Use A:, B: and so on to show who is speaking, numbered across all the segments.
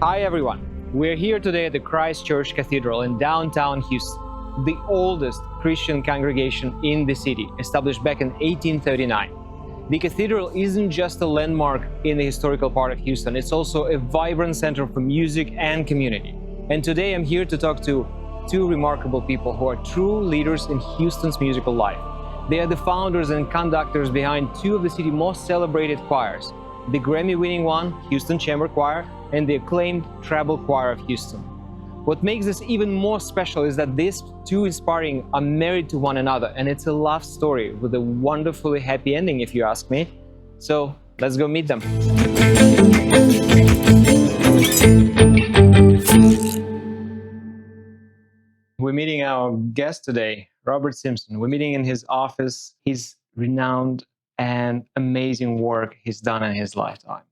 A: Hi everyone, we're here today at the Christ Church Cathedral in downtown Houston, the oldest Christian congregation in the city, established back in 1839. The cathedral isn't just a landmark in the historical part of Houston, it's also a vibrant center for music and community. And today I'm here to talk to two remarkable people who are true leaders in Houston's musical life. They are the founders and conductors behind two of the city's most celebrated choirs, the Grammy-winning Houston Chamber Choir and the acclaimed Treble Choir of Houston. What makes this even more special is that these two inspiring are married to one another, and it's a love story with a wonderfully happy ending, if you ask me. So let's go meet them. We're meeting our guest today, Robert Simpson. We're meeting in his office. His renowned and amazing work he's done in his lifetime.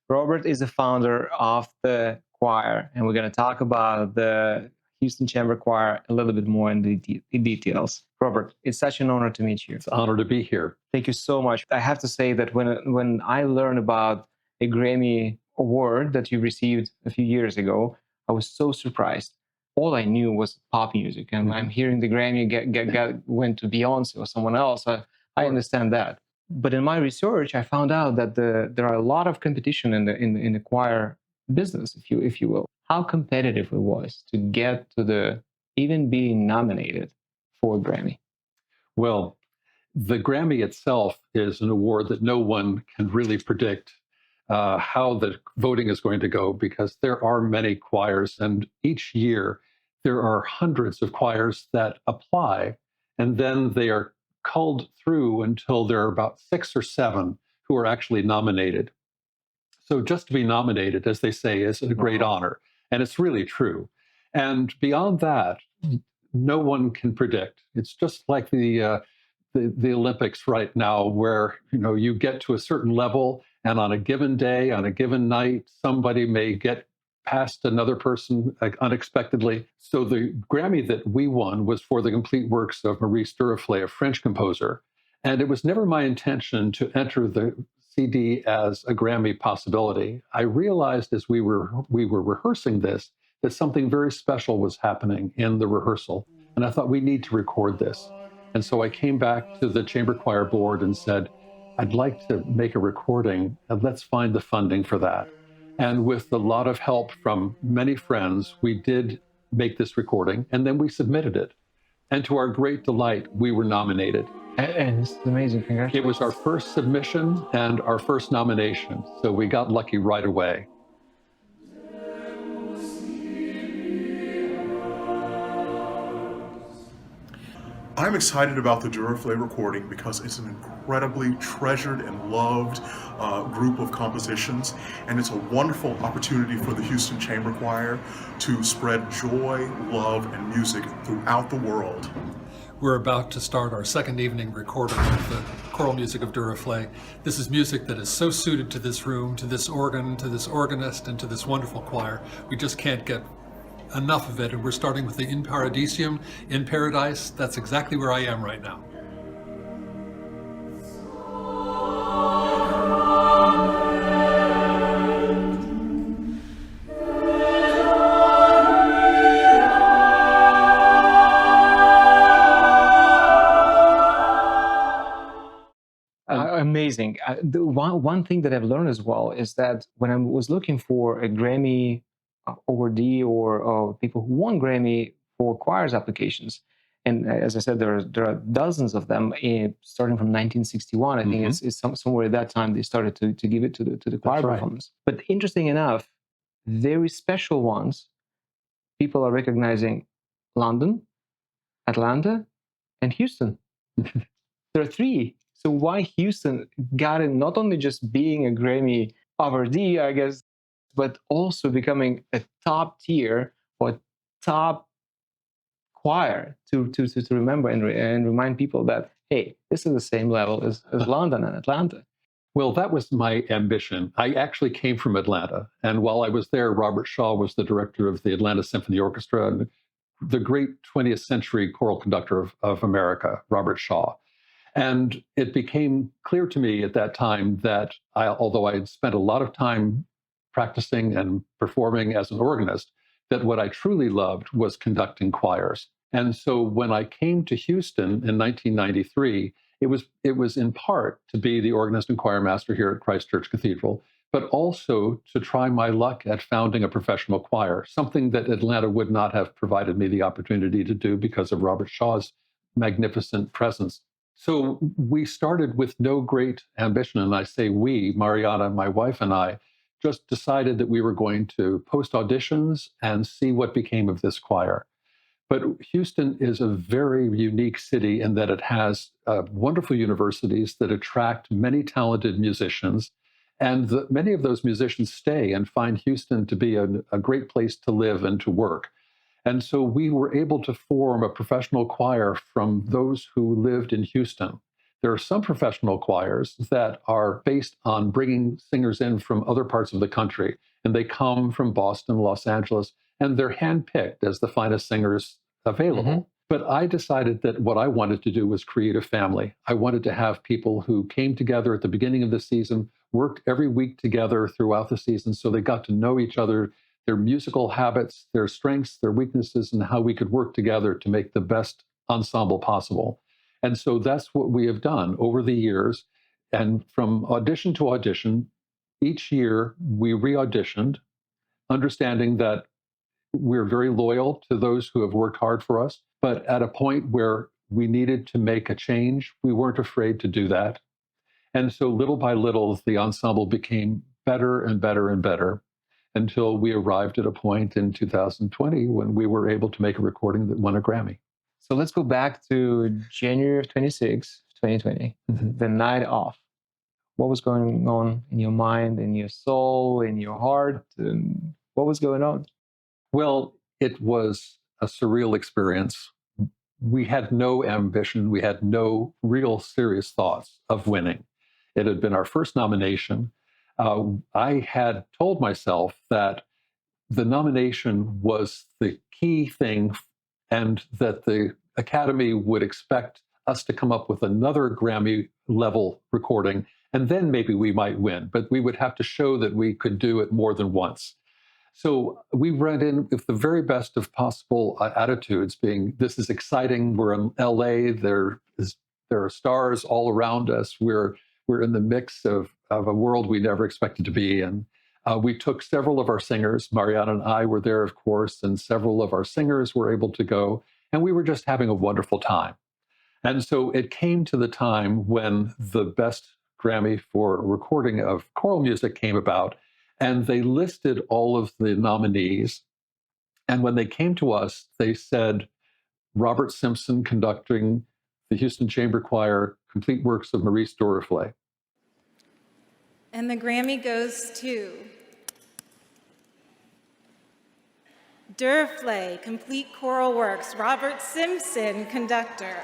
A: Robert is the founder of the choir, and we're going to talk about the Houston Chamber Choir a little bit more in details. Robert, it's such an honor to meet you.
B: It's an honor to be here.
A: Thank you so much. I have to say that when I learned about a Grammy Award that you received a few years ago, I was so surprised. All I knew was pop music, and I'm hearing the Grammy went to Beyonce or someone else. I understand that. But in my research, I found out that there are a lot of competition in the choir business, if you will. How competitive it was to get to even being nominated for a Grammy.
B: Well, the Grammy itself is an award that no one can really predict how the voting is going to go, because there are many choirs, and each year there are hundreds of choirs that apply, and then they are culled through until there are about 6 or 7 who are actually nominated. So just to be nominated, as they say, is a great honor, and it's really true. And beyond that, no one can predict. It's just like the Olympics right now, where you get to a certain level, and on a given day, on a given night, somebody may get past another person unexpectedly. So the Grammy that we won was for the complete works of Maurice Duruflé, a French composer. And it was never my intention to enter the CD as a Grammy possibility. I realized as we were rehearsing this that something very special was happening in the rehearsal. And I thought, we need to record this. And so I came back to the Chamber Choir Board and said, I'd like to make a recording, and let's find the funding for that. And with a lot of help from many friends, we did make this recording, and then we submitted it. And to our great delight, we were nominated.
A: And it's amazing. Congratulations.
B: It was our first submission and our first nomination, so we got lucky right away.
C: I'm excited about the Duruflé recording because it's an incredibly treasured and loved group of compositions, and it's a wonderful opportunity for the Houston Chamber Choir to spread joy, love, and music throughout the world.
D: We're about to start our second evening recording of the choral music of Duruflé. This is music that is so suited to this room, to this organ, to this organist, and to this wonderful choir. We just can't get enough of it, and we're starting with the In Paradisium, in Paradise. That's exactly where I am right now.
A: Amazing. The one thing that I've learned as well is that when I was looking for a Grammy awardee or people who won Grammy for choirs applications, and as I said, there are dozens of them, starting from 1961. I think it's somewhere at that time they started to give it to the choir performance. But interesting enough, very special ones, people are recognizing London, Atlanta, and Houston. There are 3. So why Houston got it, not only just being a Grammy awardee, I guess, but also becoming a top tier or top choir to remember and remind people that, hey, this is the same level as London and Atlanta.
B: Well, that was my ambition. I actually came from Atlanta. And while I was there, Robert Shaw was the director of the Atlanta Symphony Orchestra, and the great 20th century choral conductor of America, Robert Shaw. And it became clear to me at that time that although I had spent a lot of time practicing and performing as an organist that what I truly loved was conducting choirs. And so when I came to Houston in 1993, it was in part to be the organist and choir master here at Christ Church Cathedral, but also to try my luck at founding a professional choir, something that Atlanta would not have provided me the opportunity to do because of Robert Shaw's magnificent presence. So we started with no great ambition, and I say we, Mariana, my wife, and I, just decided that we were going to post auditions and see what became of this choir. But Houston is a very unique city in that it has wonderful universities that attract many talented musicians. And many of those musicians stay and find Houston to be a great place to live and to work. And so we were able to form a professional choir from those who lived in Houston. There are some professional choirs that are based on bringing singers in from other parts of the country, and they come from Boston, Los Angeles, and they're handpicked as the finest singers available. Mm-hmm. But I decided that what I wanted to do was create a family. I wanted to have people who came together at the beginning of the season, worked every week together throughout the season, so they got to know each other, their musical habits, their strengths, their weaknesses, and how we could work together to make the best ensemble possible. And so that's what we have done over the years. And from audition to audition, each year we re-auditioned, understanding that we're very loyal to those who have worked hard for us. But at a point where we needed to make a change, we weren't afraid to do that. And so little by little, the ensemble became better and better and better until we arrived at a point in 2020 when we were able to make a recording that won a Grammy.
A: So let's go back to January of 2020, the night off. What was going on in your mind, in your soul, in your heart? And what was going on?
B: Well, it was a surreal experience. We had no ambition. We had no real serious thoughts of winning. It had been our first nomination. I had told myself that the nomination was the key thing and that the Academy would expect us to come up with another Grammy-level recording, and then maybe we might win. But we would have to show that we could do it more than once. So we went in with the very best of possible attitudes, being, this is exciting. We're in LA. There are stars all around us. We're in the mix of a world we never expected to be in. We took several of our singers. Mariana and I were there, of course, and several of our singers were able to go. And we were just having a wonderful time. And so it came to the time when the best Grammy for recording of choral music came about. And they listed all of the nominees. And when they came to us, they said, Robert Simpson conducting the Houston Chamber Choir, complete works of Maurice Duruflé.
E: And the Grammy goes to Duruflé, complete choral works, Robert Simpson, conductor.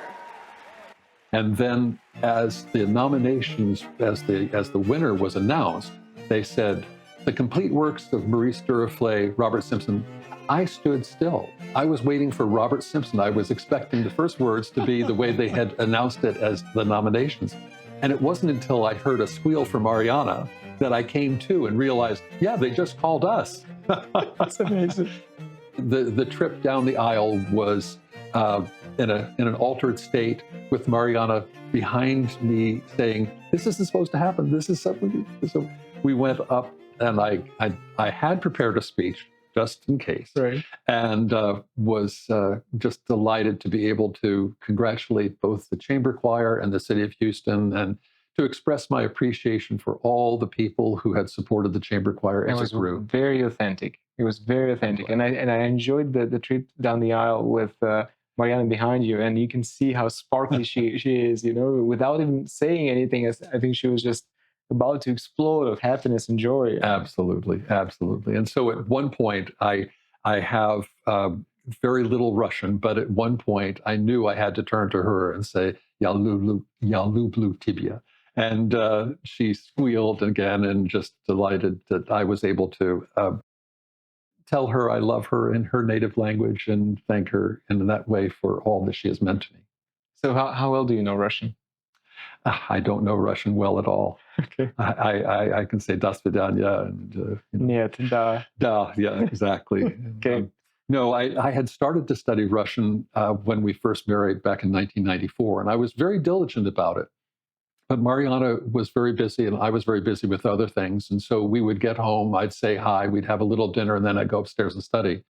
B: And then as the nominations, as the winner was announced, they said, the complete works of Maurice Duruflé, Robert Simpson. I stood still. I was waiting for Robert Simpson. I was expecting the first words to be the way they had announced it as the nominations. And it wasn't until I heard a squeal from Mariana that I came to and realized, yeah, they just called us.
A: That's amazing.
B: The trip down the aisle was in an altered state, with Mariana behind me saying, this isn't supposed to happen. This is something. So we went up, and I had prepared a speech just in case,
A: right.
B: And was just delighted to be able to congratulate both the chamber choir and the city of Houston, and to express my appreciation for all the people who had supported the chamber choir as it grew.
A: Very authentic. It was very authentic, and I enjoyed the trip down the aisle with Mariana behind you, and you can see how sparkly she is. You know, without even saying anything, I think she was just about to explode of happiness and joy.
B: Absolutely, absolutely. And so at one point, I have very little Russian, but at one point I knew I had to turn to her and say, "Ya lublю tibia." And she squealed again, and just delighted that I was able to tell her I love her in her native language and thank her in that way for all that she has meant to me.
A: So how well do you know Russian?
B: I don't know Russian well at all.
A: Okay.
B: I can say "das vidanya" and
A: Нет, да.
B: "da." Yeah, exactly.
A: Okay.
B: No, I had started to study Russian when we first married back in 1994, and I was very diligent about it. But Mariana was very busy, and I was very busy with other things. And so we would get home, I'd say hi, we'd have a little dinner, and then I'd go upstairs and study.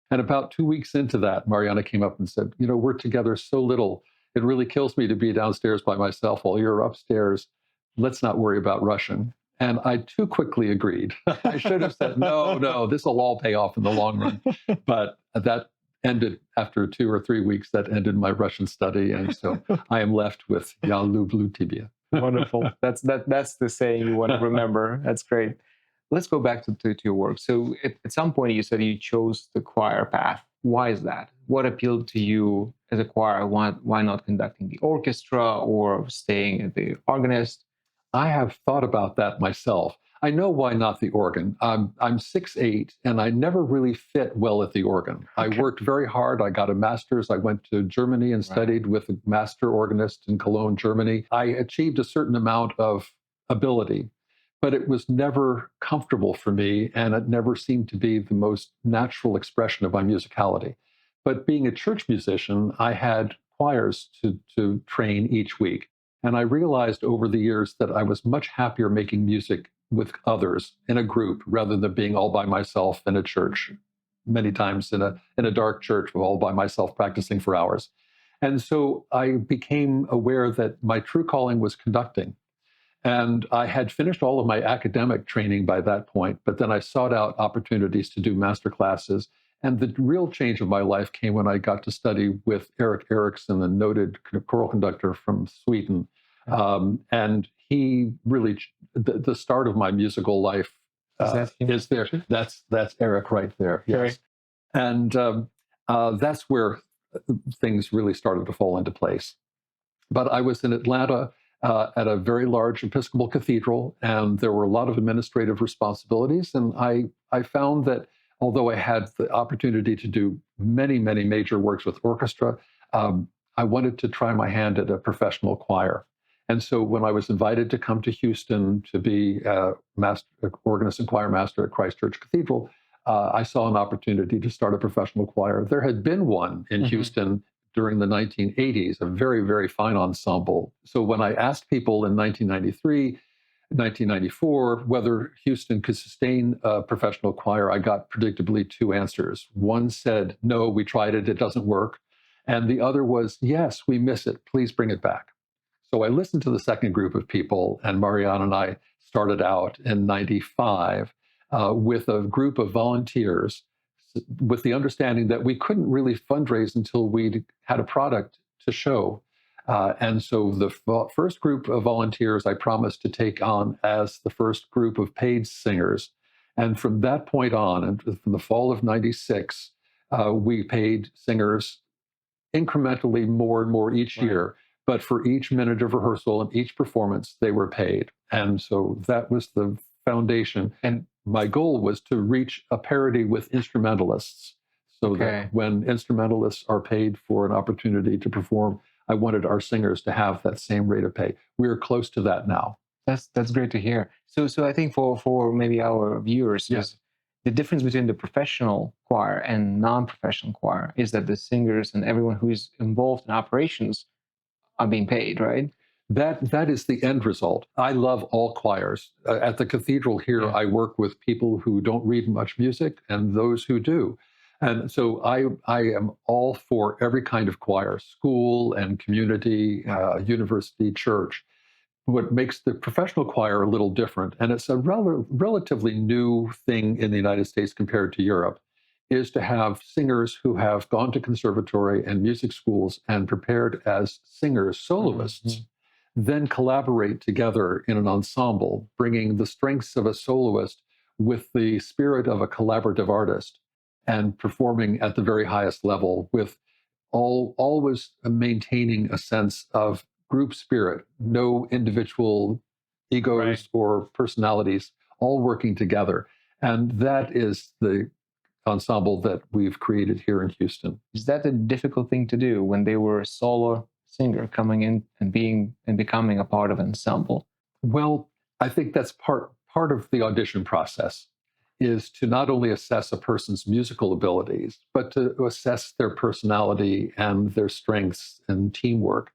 B: And about 2 weeks into that, Mariana came up and said, we're together so little. It really kills me to be downstairs by myself while you're upstairs. Let's not worry about Russian. And I too quickly agreed. I should have said, no, this will all pay off in the long run. But that ended after 2 or 3 weeks, that ended my Russian study. And so I am left with "Ya lublю тебя."
A: Wonderful. That's the saying you want to remember. That's great. Let's go back to your work. So at some point you said you chose the choir path. Why is that? What appealed to you as a choir? Why not conducting the orchestra or staying at the organist?
B: I have thought about that myself. I know why not the organ. I'm 6'8", and I never really fit well at the organ.
A: Okay.
B: I worked very hard. I got a master's. I went to Germany and studied with a master organist in Cologne, Germany. I achieved a certain amount of ability, but it was never comfortable for me, and it never seemed to be the most natural expression of my musicality. But being a church musician, I had choirs to train each week. And I realized over the years that I was much happier making music with others in a group rather than being all by myself in a church, many times in a dark church all by myself practicing for hours. And so I became aware that my true calling was conducting. And I had finished all of my academic training by that point, but then I sought out opportunities to do master classes. And the real change of my life came when I got to study with Eric Eriksson, a noted choral conductor from Sweden. And he really, the start of my musical life is there. That's Eric right there. Yes.
A: Right.
B: And that's where things really started to fall into place. But I was in Atlanta at a very large Episcopal cathedral, and there were a lot of administrative responsibilities. And I found that although I had the opportunity to do many, many major works with orchestra, I wanted to try my hand at a professional choir. And so when I was invited to come to Houston to be a organist and choir master at Christ Church Cathedral, I saw an opportunity to start a professional choir. There had been one in Houston during the 1980s, a very, very fine ensemble. So when I asked people in 1993, 1994, whether Houston could sustain a professional choir, I got predictably 2 answers. One said, no, we tried it, it doesn't work. And the other was, yes, we miss it, please bring it back. So I listened to the second group of people, and Mariana and I started out in 95 with a group of volunteers with the understanding that we couldn't really fundraise until we had a product to show. And so the first group of volunteers I promised to take on as the first group of paid singers. And from that point on, and from the fall of 96, we paid singers incrementally more and more each year. But for each minute of rehearsal and each performance, they were paid. And so that was the foundation. And my goal was to reach a parity with instrumentalists so that when instrumentalists are paid for an opportunity to perform, I wanted our singers to have that same rate of pay. We're close to that now.
A: That's great to hear. So I think for maybe our viewers,
B: Yes.
A: The difference between the professional choir and non-professional choir is that the singers and everyone who is involved in operations are being paid, right?
B: That is the end result. I love all choirs. At the cathedral here, I work with people who don't read much music and those who do. And so I am all for every kind of choir, school and community, university, church. What makes the professional choir a little different, and it's a relatively new thing in the United States compared to Europe, is to have singers who have gone to conservatory and music schools and prepared as singers, soloists, then collaborate together in an ensemble, bringing the strengths of a soloist with the spirit of a collaborative artist and performing at the very highest level with always maintaining a sense of group spirit, no individual egos or personalities, all working together. And that is the ensemble that we've created here in Houston.
A: Is that a difficult thing to do when they were solo singer coming in and becoming a part of an ensemble?
B: Well, I think that's part of the audition process, is to not only assess a person's musical abilities, but to assess their personality and their strengths and teamwork.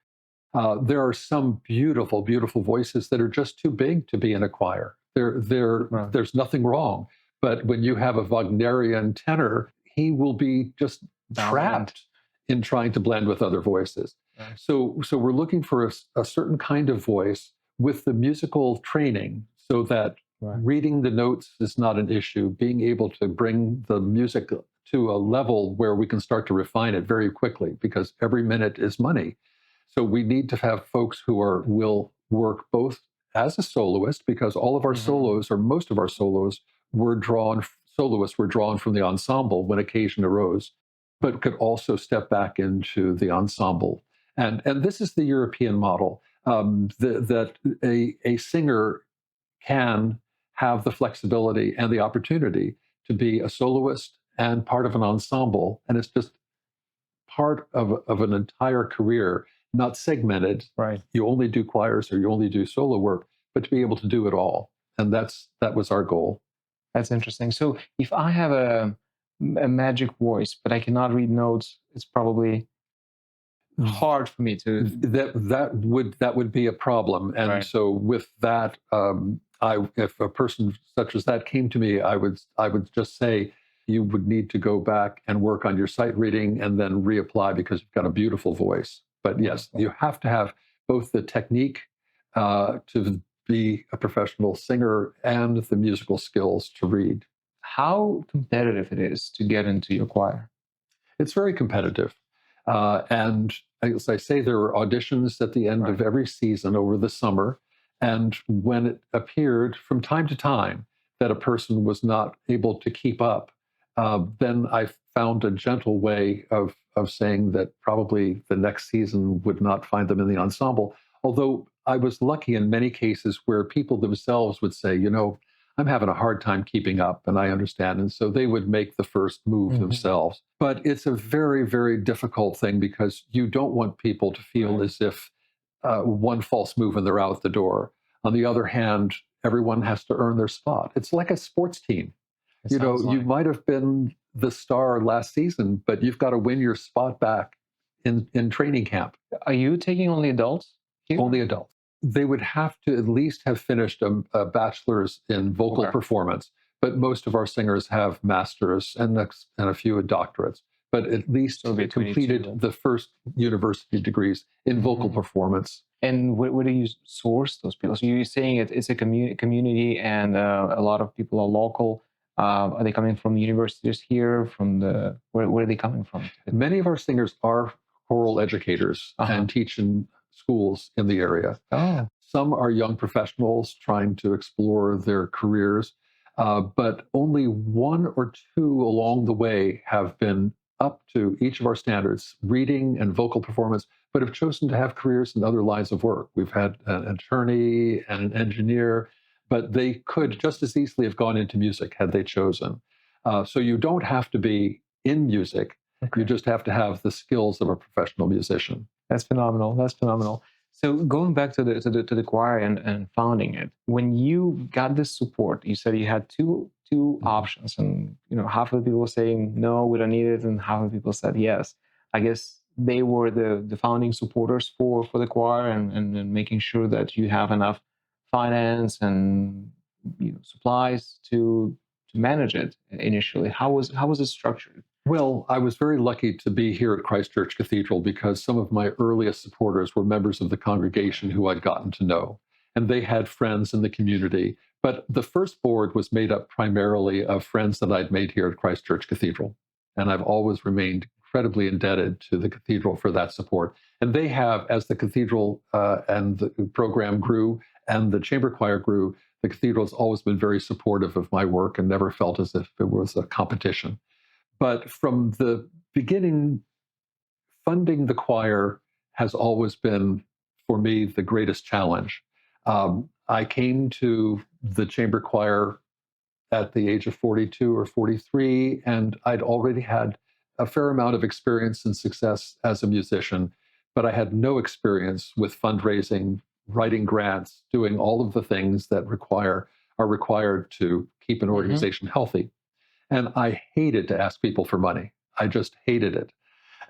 B: There are some beautiful, beautiful voices that are just too big to be in a choir.
A: Right.
B: There's nothing wrong. But when you have a Wagnerian tenor, he will be just trapped in trying to blend with other voices.
A: Right.
B: So we're looking for a certain kind of voice with the musical training, so that reading the notes is not an issue, being able to bring the music to a level where we can start to refine it very quickly, because every minute is money. So we need to have folks who will work both as a soloist, because all of our solos, or most of our solos, soloists were drawn from the ensemble when occasion arose, but could also step back into the ensemble. And this is the European model, that a singer can have the flexibility and the opportunity to be a soloist and part of an ensemble. And it's just part of an entire career, not segmented.
A: Right.
B: You only do choirs or you only do solo work, but to be able to do it all. And that was our goal.
A: That's interesting. So if I have a magic voice, but I cannot read notes, it's probably hard for me to.
B: That would be a problem. And so with that, if a person such as that came to me, I would just say, you would need to go back and work on your sight reading and then reapply, because you've got a beautiful voice. But yes, you have to have both the technique to be a professional singer and the musical skills to read.
A: How competitive it is to get into your choir?
B: It's very competitive. And as I say, there are auditions at the end of every season over the summer. And when it appeared from time to time that a person was not able to keep up, then I found a gentle way of saying that probably the next season would not find them in the ensemble. Although I was lucky in many cases where people themselves would say, I'm having a hard time keeping up, and I understand. And so they would make the first move themselves. But it's a very, very difficult thing, because you don't want people to feel as if one false move and they're out the door. On the other hand, everyone has to earn their spot. It's like a sports team. You might have been the star last season, but you've got to win your spot back in training camp.
A: Are you taking only adults here?
B: Only adults. They would have to at least have finished a bachelor's in vocal performance, but most of our singers have masters and a few doctorates, but at least they completed the first university degrees in vocal performance.
A: And where do you source those people? So you're saying it's a community, and a lot of people are local. Are they coming from the universities here? Where are they coming from?
B: Many of our singers are choral educators and teach in schools in the area.
A: Oh.
B: Some are young professionals trying to explore their careers, but only one or two along the way have been up to each of our standards, reading and vocal performance, but have chosen to have careers in other lines of work. We've had an attorney and an engineer, but they could just as easily have gone into music had they chosen. So you don't have to be in music. You just have to have the skills of a professional musician.
A: That's phenomenal. That's phenomenal. So going back to the choir and founding it, when you got this support, you said you had two options, and half of the people were saying no, we don't need it, and half of the people said yes. I guess they were the founding supporters for the choir, and making sure that you have enough finance and supplies to manage it initially. How was it structured?
B: Well, I was very lucky to be here at Christ Church Cathedral, because some of my earliest supporters were members of the congregation who I'd gotten to know, and they had friends in the community. But the first board was made up primarily of friends that I'd made here at Christ Church Cathedral, and I've always remained incredibly indebted to the cathedral for that support. And they have, as the cathedral and the program grew and the chamber choir grew, the cathedral has always been very supportive of my work and never felt as if it was a competition. But from the beginning, funding the choir has always been, for me, the greatest challenge. I came to the chamber choir at the age of 42 or 43, and I'd already had a fair amount of experience and success as a musician. but I had no experience with fundraising, writing grants, doing all of the things that are required to keep an organization healthy. And I hated to ask people for money. I just hated it.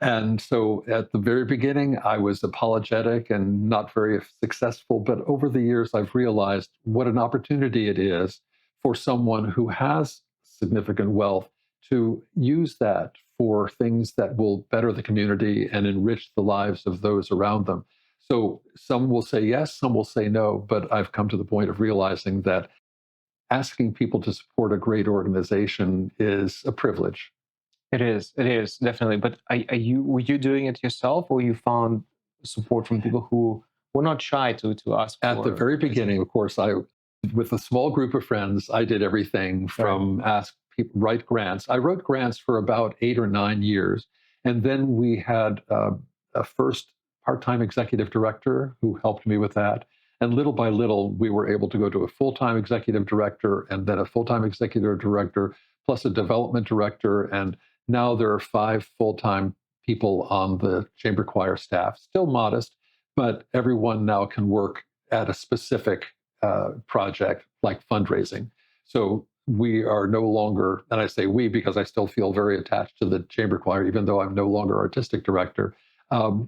B: And so at the very beginning, I was apologetic and not very successful. But over the years, I've realized what an opportunity it is for someone who has significant wealth to use that for things that will better the community and enrich the lives of those around them. So some will say yes, some will say no, but I've come to the point of realizing that asking people to support a great organization is a privilege.
A: It is definitely. But were you doing it yourself, or you found support from people who were not shy to ask
B: At the very beginning, of course, with a small group of friends, I did everything from ask people, write grants. I wrote grants for about 8 or 9 years. And then we had a first part-time executive director who helped me with that. And little by little, we were able to go to a full-time executive director and then a full-time executive director, plus a development director. And now there are 5 full-time people on the chamber choir staff, still modest, but everyone now can work at a specific project like fundraising. So we are no longer, and I say we because I still feel very attached to the chamber choir, even though I'm no longer artistic director.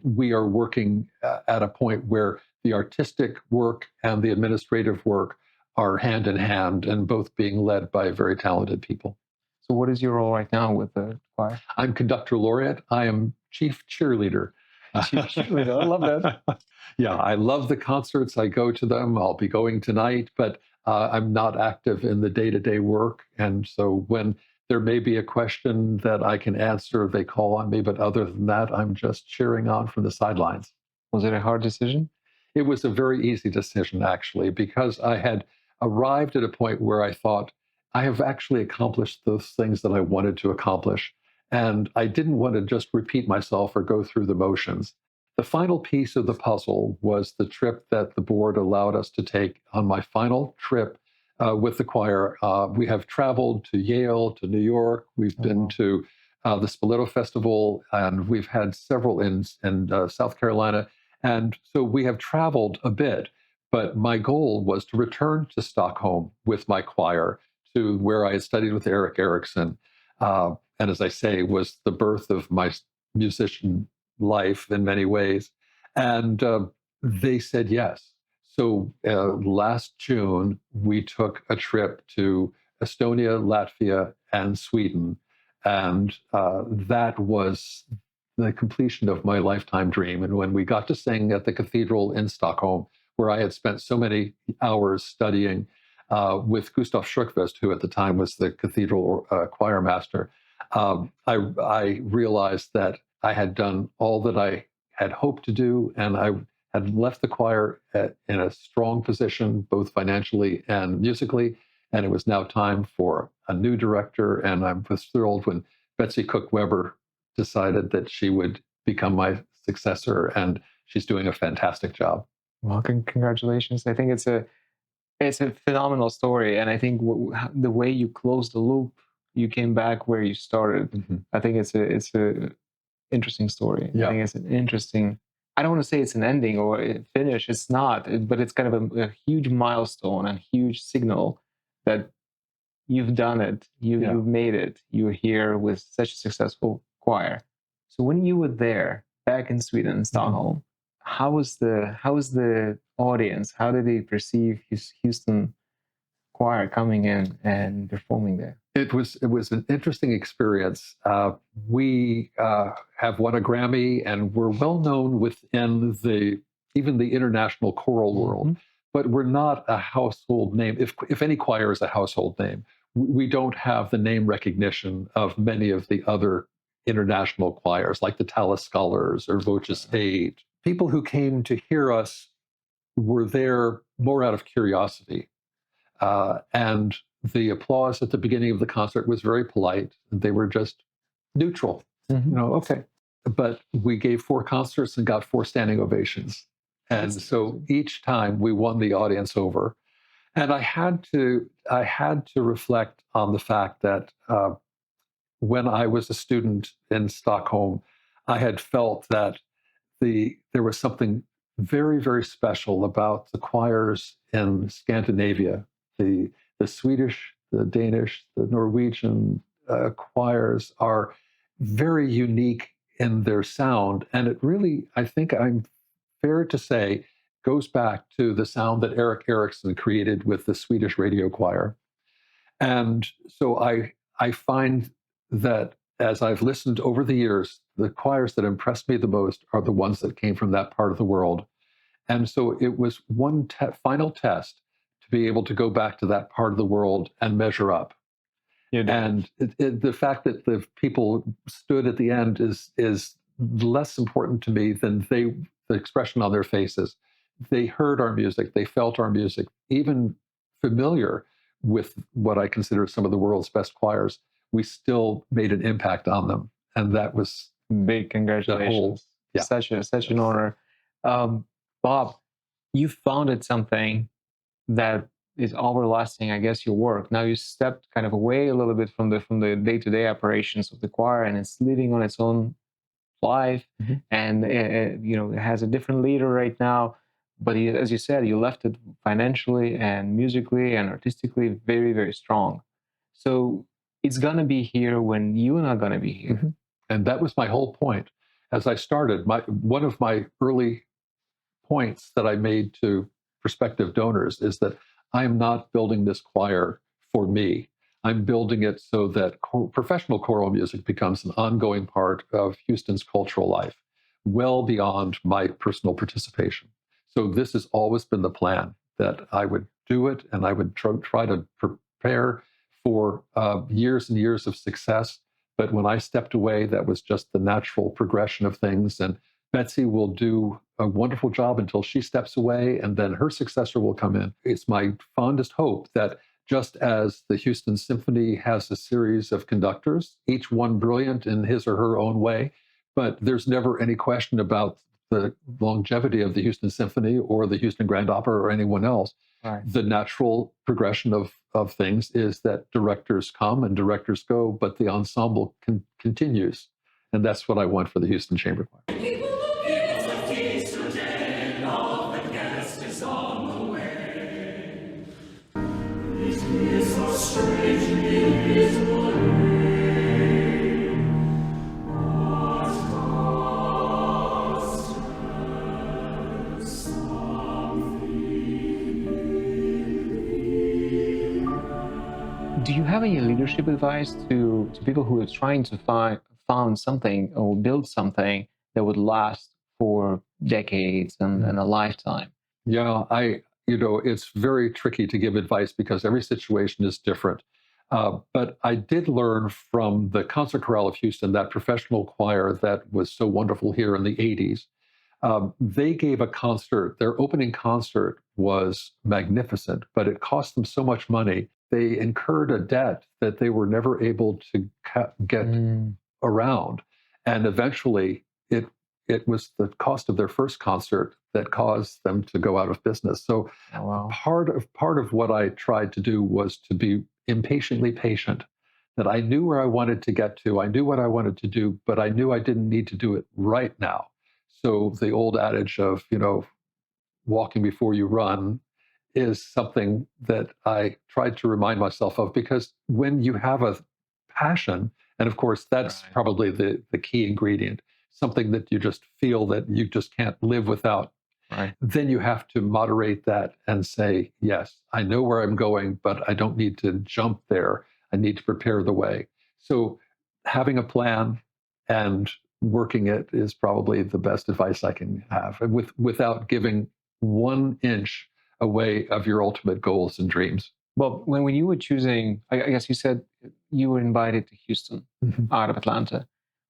B: We are working at a point where the artistic work and the administrative work are hand in hand and both being led by very talented people.
A: So what is your role right now with the choir?
B: I'm conductor laureate. I am chief cheerleader.
A: Chief cheerleader, I love that.
B: Yeah, I love the concerts. I go to them. I'll be going tonight, but I'm not active in the day-to-day work. And so when there may be a question that I can answer, they call on me. But other than that, I'm just cheering on from the sidelines.
A: Was it a hard decision?
B: It was a very easy decision, actually, because I had arrived at a point where I thought, I have actually accomplished those things that I wanted to accomplish. And I didn't want to just repeat myself or go through the motions. The final piece of the puzzle was the trip that the board allowed us to take on my final trip with the choir. We have traveled to Yale, to New York. We've been to the Spoleto Festival, and we've had several in South Carolina. And so we have traveled a bit. But my goal was to return to Stockholm with my choir, to where I had studied with Eric Erickson. And as I say, was the birth of my musician life in many ways. And they said yes. So last June, we took a trip to Estonia, Latvia, and Sweden. And that was the completion of my lifetime dream. And when we got to sing at the cathedral in Stockholm, where I had spent so many hours studying with Gustav Sjökvist, who at the time was the cathedral choir master, I realized that I had done all that I had hoped to do, and I had left the choir in a strong position, both financially and musically, and it was now time for a new director, and I was thrilled when Betsy Cook-Weber decided that she would become my successor, and she's doing a fantastic job.
A: Well, congratulations. I think it's a phenomenal story, and I think the way you closed the loop, you came back where you started. I think it's a interesting story.
B: Yeah.
A: I think it's an interesting. I don't want to say it's an ending or a finish. It's not, but it's kind of a huge milestone and huge signal that you've done it. You've made it. You're here with such a successful choir. So when you were there, back in Sweden, in Stockholm, how was the audience? How did they perceive Houston choir coming in and performing there?
B: It was an interesting experience. We have won a Grammy, and we're well known within even the international choral world, but we're not a household name. If any choir is a household name, we don't have the name recognition of many of the other international choirs, like the Tallis Scholars or Voces 8. People who came to hear us were there more out of curiosity. And the applause at the beginning of the concert was very polite. They were just neutral, okay. But we gave 4 concerts and got 4 standing ovations. And so each time we won the audience over. And I had to reflect on the fact that when I was a student in Stockholm, I had felt that there was something very, very special about the choirs in Scandinavia. The Swedish, the Danish, the Norwegian choirs are very unique in their sound. And it really, I think I'm fair to say, goes back to the sound that Eric Erickson created with the Swedish radio choir. And so I find that as I've listened over the years, the choirs that impressed me the most are the ones that came from that part of the world. And so it was one final test to be able to go back to that part of the world and measure up. And the fact that the people stood at the end is less important to me than the expression on their faces. They heard our music, they felt our music, even familiar with what I consider some of the world's best choirs. We still made an impact on them, and that was
A: big. Congratulations! Such an honor. Bob, you founded something that is everlasting, I guess, your work. Now you stepped kind of away a little bit from the day-to-day operations of the choir, and it's living on its own life. And it has a different leader right now. But as you said, you left it financially and musically and artistically very, very strong. So it's gonna be here when you're not gonna be here.
B: And that was my whole point. As I started, one of my early points that I made to prospective donors is that I am not building this choir for me. I'm building it so that professional choral music becomes an ongoing part of Houston's cultural life, well beyond my personal participation. So this has always been the plan, that I would do it and I would try to prepare for years and years of success. But when I stepped away, that was just the natural progression of things. And Betsy will do a wonderful job until she steps away, and then her successor will come in. It's my fondest hope that just as the Houston Symphony has a series of conductors, each one brilliant in his or her own way, but there's never any question about the longevity of the Houston Symphony or the Houston Grand Opera or anyone else.
A: Right.
B: The natural progression of things is that directors come and directors go, but the ensemble continues. And that's what I want for the Houston Chamber Choir.
A: Do you have any leadership advice to people who are trying to found something or build something that would last for decades and a lifetime?
B: Yeah, it's very tricky to give advice because every situation is different. But I did learn from the Concert Chorale of Houston, that professional choir that was so wonderful here in the 80s. They gave a concert. Their opening concert was magnificent, but it cost them so much money. They incurred a debt that they were never able to get around. And eventually, it was the cost of their first concert that caused them to go out of business. So part of what I tried to do was to be impatiently patient, that I knew where I wanted to get to. I knew what I wanted to do, but I knew I didn't need to do it right now. So the old adage of, walking before you run is something that I tried to remind myself of, because when you have a passion, and of course, that's probably the key ingredient, something that you just feel that you just can't live without.
A: Right.
B: Then you have to moderate that and say, yes, I know where I'm going, but I don't need to jump there. I need to prepare the way. So having a plan and working it is probably the best advice I can have, and without giving 1 inch away of your ultimate goals and dreams.
A: Well, when you were choosing, I guess you said you were invited to Houston out of Atlanta.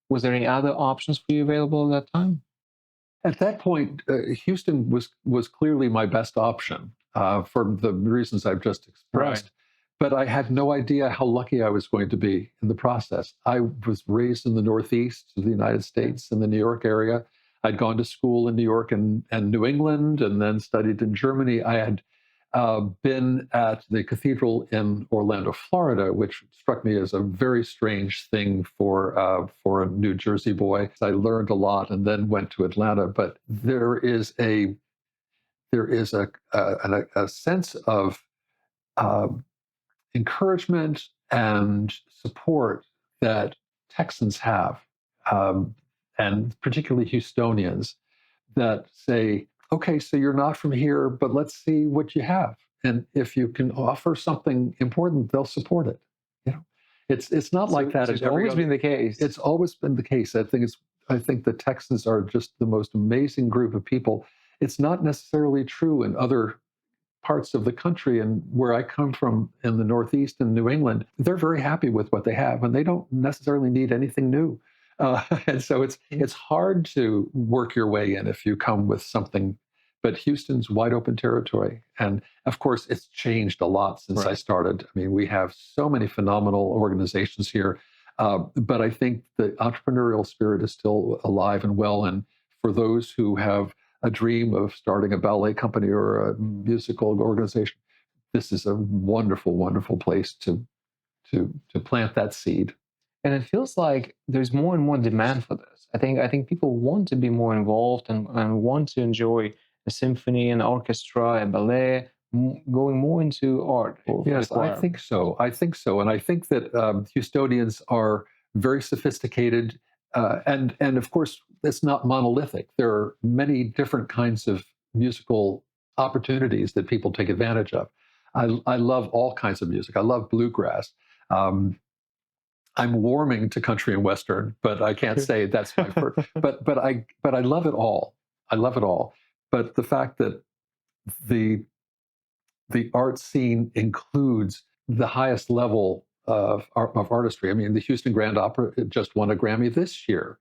A: Was there any other options for you available at that time?
B: At that point, Houston was clearly my best option for the reasons I've just expressed.
A: Right.
B: But I had no idea how lucky I was going to be in the process. I was raised in the Northeast of the United States, in the New York area. I'd gone to school in New York and New England, and then studied in Germany. I had been at the cathedral in Orlando, Florida, which struck me as a very strange thing for a New Jersey boy. I learned a lot and then went to Atlanta. But there is a sense of encouragement and support that Texans have, and particularly Houstonians, that say, okay, so you're not from here, but let's see what you have. And if you can offer something important, they'll support it. You know, it's not like that.
A: It's always been the case.
B: It's always been the case. I think the Texans are just the most amazing group of people. It's not necessarily true in other parts of the country, and where I come from in the Northeast and New England, they're very happy with what they have, and they don't necessarily need anything new. And so it's hard to work your way in if you come with something. But Houston's wide open territory, and of course, it's changed a lot since I started. I mean, we have so many phenomenal organizations here, but I think the entrepreneurial spirit is still alive and well. And for those who have a dream of starting a ballet company or a musical organization, this is a wonderful, wonderful place to plant that seed.
A: And it feels like there's more and more demand for this. I think people want to be more involved and want to enjoy a symphony, an orchestra, a ballet, going more into art.
B: Yes, I think so. And I think that Houstonians are very sophisticated. And of course, it's not monolithic. There are many different kinds of musical opportunities that people take advantage of. I love all kinds of music. I love bluegrass. I'm warming to country and western, but I can't say that's my first. But I love it all. I love it all. But the fact that the art scene includes the highest level of artistry. I mean, the Houston Grand Opera just won a Grammy this year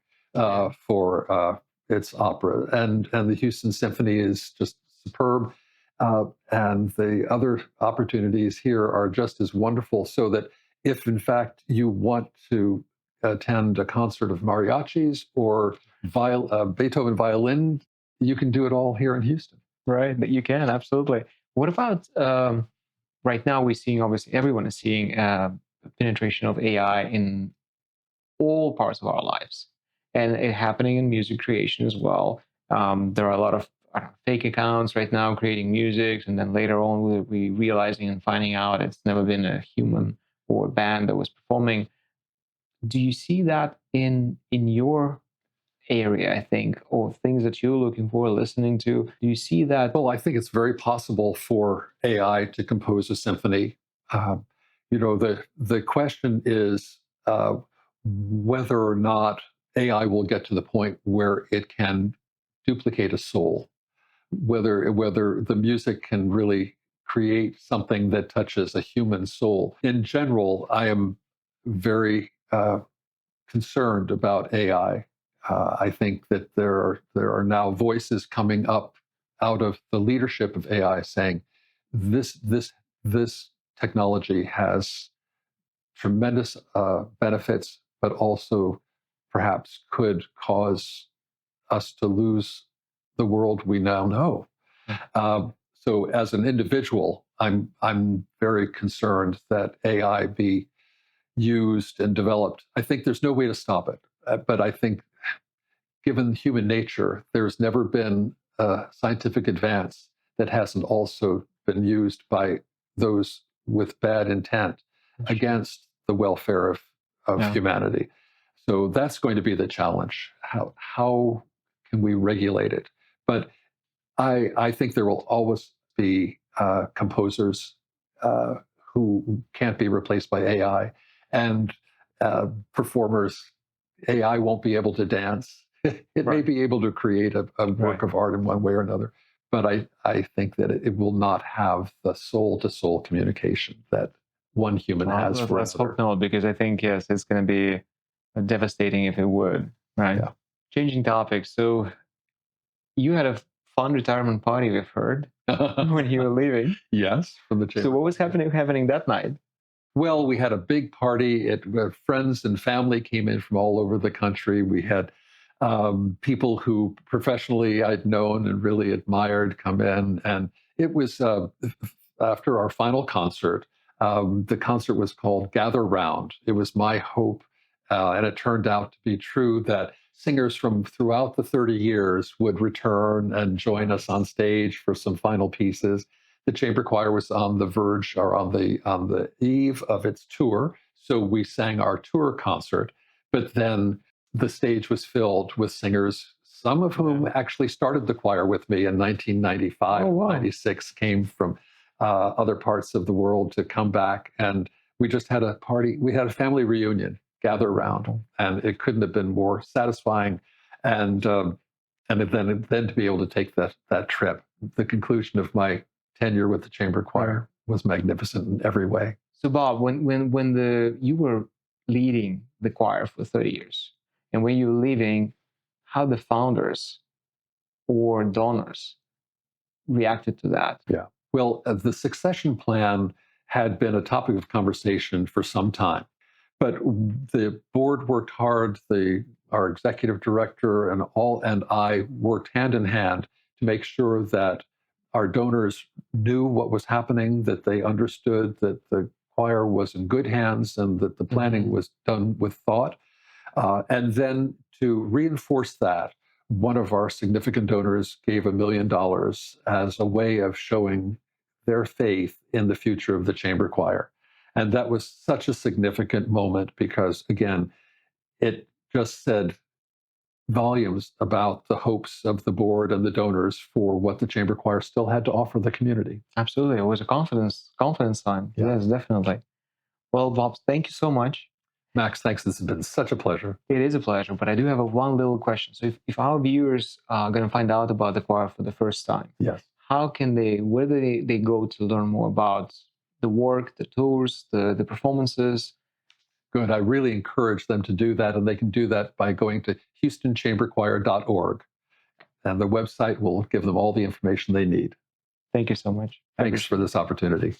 B: for its opera, and the Houston Symphony is just superb, and the other opportunities here are just as wonderful. So that if in fact you want to attend a concert of mariachis or Beethoven violin, you can do it all here in Houston.
A: Right, you can, absolutely. What about right now? We're seeing, obviously, everyone is seeing penetration of AI in all parts of our lives, and it happening in music creation as well. There are a lot of fake accounts right now creating music, and then later on we'll be realizing and finding out it's never been a human or a band that was performing. Do you see that in your area, I think, or things that you're looking for, listening to? Do you see that?
B: Well, I think it's very possible for AI to compose a symphony. The question is whether or not AI will get to the point where it can duplicate a soul, whether the music can really create something that touches a human soul. In general, I am very concerned about AI. I think that there are now voices coming up out of the leadership of AI saying this technology has tremendous benefits, but also perhaps could cause us to lose the world we now know. So as an individual, I'm very concerned that AI be used and developed. I think there's no way to stop it, but I think given human nature, there's never been a scientific advance that hasn't also been used by those with bad intent against the welfare of humanity. So that's going to be the challenge. How can we regulate it? But I think there will always be composers who can't be replaced by AI, and performers. AI won't be able to dance. It may be able to create a work of art in one way or another, but I think that it will not have the soul-to-soul communication that one human has for
A: let's
B: another.
A: hope not, because I think, yes, it's going to be devastating if it would, right? Yeah. Changing topics. So you had a fun retirement party, we've heard, when you were leaving.
B: Yes, from the chamber.
A: So what was happening that night?
B: Well, we had a big party. Friends and family came in from all over the country. We had people who professionally I'd known and really admired come in. And it was after our final concert, the concert was called Gather Round. It was my hope, and it turned out to be true, that singers from throughout the 30 years would return and join us on stage for some final pieces. The chamber choir was on the verge, or on the eve of its tour, so we sang our tour concert. But then the stage was filled with singers, some of whom actually started the choir with me in 1995, 96, came from other parts of the world to come back. And we just had a party. We had a family reunion, gather around, and it couldn't have been more satisfying. And then to be able to take that trip, the conclusion of my tenure with the chamber choir was magnificent in every way.
A: So Bob, when you were leading the choir for 30 years, and when you were leaving, how the founders or donors reacted to that?
B: Yeah. Well, the succession plan had been a topic of conversation for some time, but the board worked hard. Our executive director and I worked hand in hand to make sure that our donors knew what was happening, that they understood that the choir was in good hands, and that the planning was done with thought. And then to reinforce that, one of our significant donors gave $1 million as a way of showing their faith in the future of the chamber choir. And that was such a significant moment because, again, it just said volumes about the hopes of the board and the donors for what the chamber choir still had to offer the community.
A: Absolutely. It was a confidence sign.
B: Yeah.
A: Yes, definitely. Well, Bob, thank you so much.
B: Max, thanks. This has been such a pleasure.
A: It is a pleasure, but I do have one little question. So if our viewers are going to find out about the choir for the first time,
B: yes,
A: where do they go to learn more about the work, the tours, the performances?
B: Good. I really encourage them to do that, and they can do that by going to HoustonChamberChoir.org, and the website will give them all the information they need.
A: Thank you so much.
B: Thanks for this opportunity.